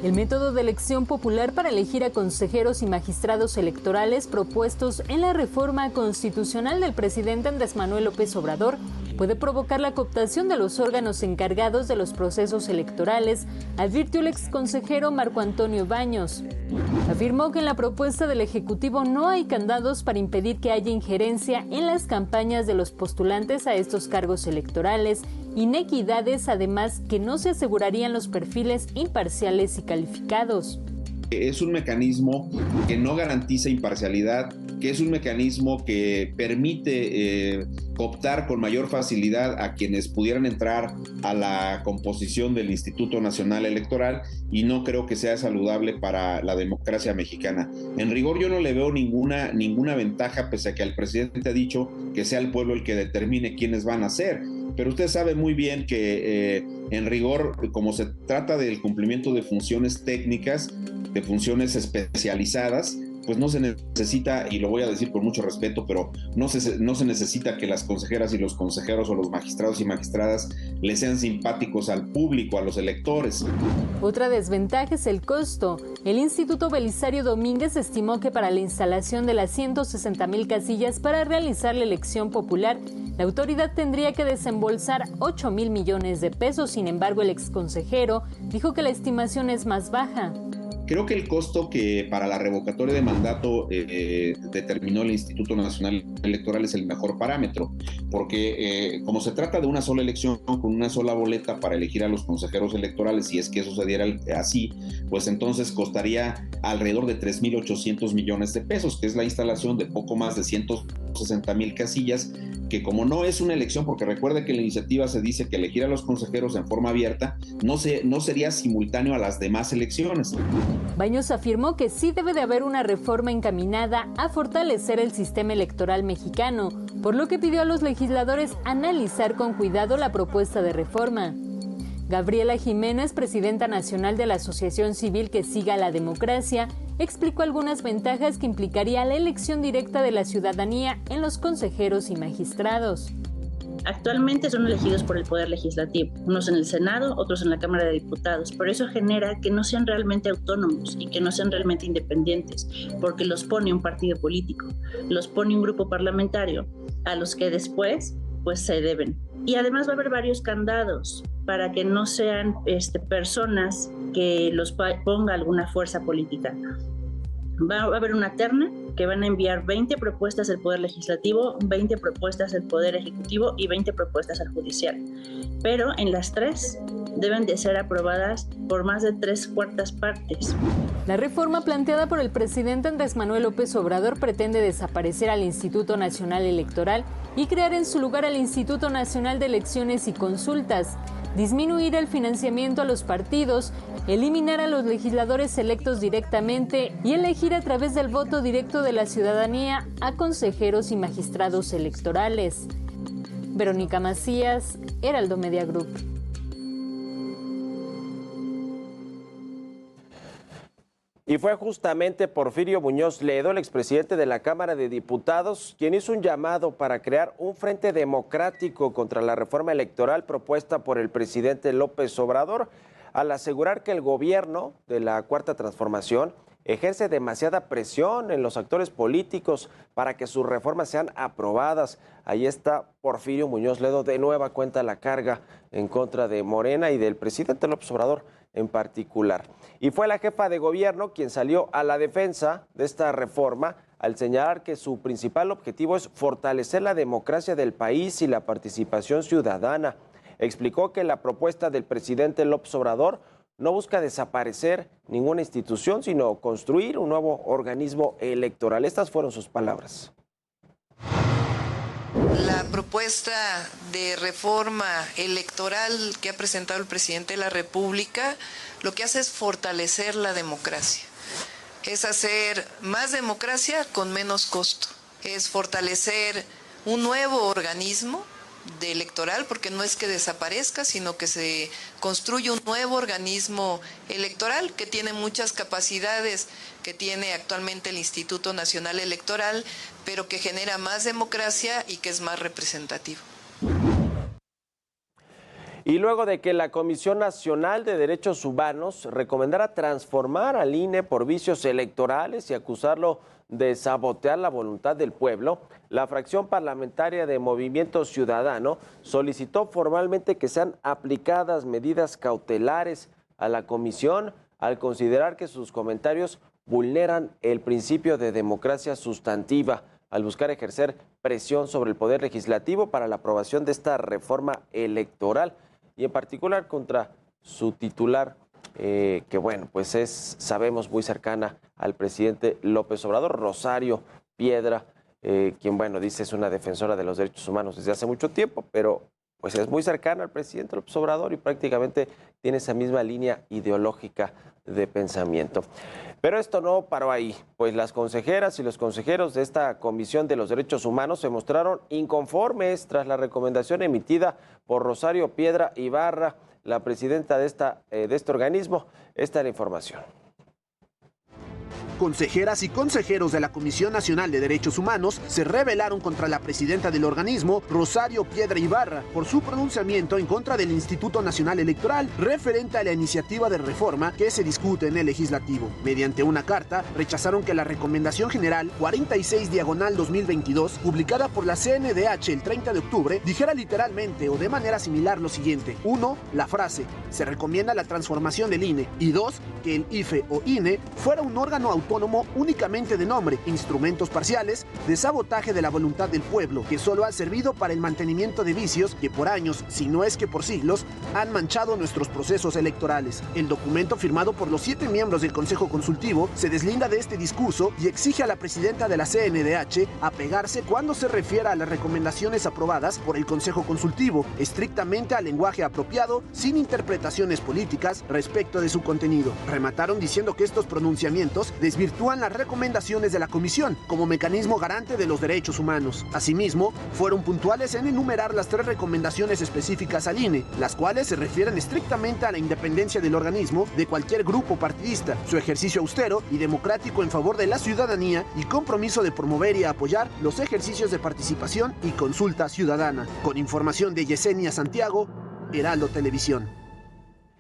El método de elección popular para elegir a consejeros y magistrados electorales propuestos en la reforma constitucional del presidente Andrés Manuel López Obrador puede provocar la cooptación de los órganos encargados de los procesos electorales, advirtió el exconsejero Marco Antonio Baños. Afirmó que en la propuesta del Ejecutivo no hay candados para impedir que haya injerencia en las campañas de los postulantes a estos cargos electorales, inequidades además que no se asegurarían los perfiles imparciales y calificados. Es un mecanismo que no garantiza imparcialidad, que es un mecanismo que permite cooptar con mayor facilidad a quienes pudieran entrar a la composición del Instituto Nacional Electoral, y no creo que sea saludable para la democracia mexicana. En rigor, yo no le veo ninguna ventaja, pese a que el presidente ha dicho que sea el pueblo el que determine quiénes van a ser. Pero usted sabe muy bien que en rigor, como se trata del cumplimiento de funciones técnicas, de funciones especializadas, pues no se necesita, y lo voy a decir con mucho respeto, pero no se necesita que las consejeras y los consejeros o los magistrados y magistradas le sean simpáticos al público, a los electores. Otra desventaja es el costo. El Instituto Belisario Domínguez estimó que para la instalación de las 160,000 casillas para realizar la elección popular, la autoridad tendría que desembolsar 8,000 millones de pesos. Sin embargo, el exconsejero dijo que la estimación es más baja. Creo que el costo que para la revocatoria de mandato determinó el Instituto Nacional Electoral es el mejor parámetro, porque como se trata de una sola elección con una sola boleta para elegir a los consejeros electorales, si es que eso se diera así, pues entonces costaría alrededor de 3,800 millones de pesos, que es la instalación de poco más de 160,000 casillas, que como no es una elección, porque recuerde que en la iniciativa se dice que elegir a los consejeros en forma abierta no sería simultáneo a las demás elecciones. Baños afirmó que sí debe de haber una reforma encaminada a fortalecer el sistema electoral mexicano, por lo que pidió a los legisladores analizar con cuidado la propuesta de reforma. Gabriela Jiménez, presidenta nacional de la Asociación Civil Que Siga la Democracia, explicó algunas ventajas que implicaría la elección directa de la ciudadanía en los consejeros y magistrados. Actualmente son elegidos por el Poder Legislativo, unos en el Senado, otros en la Cámara de Diputados, pero eso genera que no sean realmente autónomos y que no sean realmente independientes, porque los pone un partido político, los pone un grupo parlamentario, a los que después pues se deben. Y además va a haber varios candados para que no sean personas que los ponga alguna fuerza política. Va a haber una terna que van a enviar 20 propuestas del Poder Legislativo, 20 propuestas del Poder Ejecutivo y 20 propuestas al Judicial. Pero en las tres deben de ser aprobadas por más de 3/4 partes. La reforma planteada por el presidente Andrés Manuel López Obrador pretende desaparecer al Instituto Nacional Electoral y crear en su lugar al Instituto Nacional de Elecciones y Consultas, disminuir el financiamiento a los partidos, eliminar a los legisladores electos directamente y elegir a través del voto directo de la ciudadanía a consejeros y magistrados electorales. Verónica Macías, Heraldo Media Group. Y fue justamente Porfirio Muñoz Ledo, el expresidente de la Cámara de Diputados, quien hizo un llamado para crear un frente democrático contra la reforma electoral propuesta por el presidente López Obrador, al asegurar que el gobierno de la Cuarta Transformación ejerce demasiada presión en los actores políticos para que sus reformas sean aprobadas. Ahí está Porfirio Muñoz Ledo de nueva cuenta la carga en contra de Morena y del presidente López Obrador en particular. Y fue la jefa de gobierno quien salió a la defensa de esta reforma al señalar que su principal objetivo es fortalecer la democracia del país y la participación ciudadana. Explicó que la propuesta del presidente López Obrador no busca desaparecer ninguna institución, sino construir un nuevo organismo electoral. Estas fueron sus palabras. La propuesta de reforma electoral que ha presentado el presidente de la República lo que hace es fortalecer la democracia, es hacer más democracia con menos costo, es fortalecer un nuevo organismo electoral, porque no es que desaparezca, sino que se construye un nuevo organismo electoral que tiene muchas capacidades que tiene actualmente el Instituto Nacional Electoral, pero que genera más democracia y que es más representativo. Y luego de que la Comisión Nacional de Derechos Humanos recomendara transformar al INE por vicios electorales y acusarlo de sabotear la voluntad del pueblo, la fracción parlamentaria de Movimiento Ciudadano solicitó formalmente que sean aplicadas medidas cautelares a la comisión al considerar que sus comentarios vulneran el principio de democracia sustantiva, al buscar ejercer presión sobre el Poder Legislativo para la aprobación de esta reforma electoral y en particular contra su titular, que bueno, pues es, sabemos, muy cercana al presidente López Obrador, Rosario Piedra, quien, bueno, dice es una defensora de los derechos humanos desde hace mucho tiempo, pero pues es muy cercana al presidente López Obrador y prácticamente tiene esa misma línea ideológica de pensamiento. Pero esto no paró ahí, pues las consejeras y los consejeros de esta Comisión de los Derechos Humanos se mostraron inconformes tras la recomendación emitida por Rosario Piedra Ibarra, la presidenta de este organismo. Esta es la información. Consejeras y consejeros de la Comisión Nacional de Derechos Humanos se rebelaron contra la presidenta del organismo, Rosario Piedra Ibarra, por su pronunciamiento en contra del Instituto Nacional Electoral referente a la iniciativa de reforma que se discute en el Legislativo. Mediante una carta, rechazaron que la Recomendación General 46/2022, publicada por la CNDH el 30 de octubre, dijera literalmente o de manera similar lo siguiente. 1. La frase, se recomienda la transformación del INE. Y 2. Que el IFE o INE fuera un órgano autónomo únicamente de nombre, instrumentos parciales de sabotaje de la voluntad del pueblo, que solo han servido para el mantenimiento de vicios que por años, si no es que por siglos, han manchado nuestros procesos electorales. El documento firmado por los 7 miembros del Consejo Consultivo se deslinda de este discurso y exige a la presidenta de la CNDH apegarse cuando se refiera a las recomendaciones aprobadas por el Consejo Consultivo, estrictamente al lenguaje apropiado, sin interpretaciones políticas respecto de su contenido. Remataron diciendo que estos pronunciamientos desvirtúan las recomendaciones de la Comisión como mecanismo garante de los derechos humanos. Asimismo, fueron puntuales en enumerar las 3 recomendaciones específicas al INE, las cuales se refieren estrictamente a la independencia del organismo de cualquier grupo partidista, su ejercicio austero y democrático en favor de la ciudadanía y compromiso de promover y apoyar los ejercicios de participación y consulta ciudadana. Con información de Yesenia Santiago, Heraldo Televisión.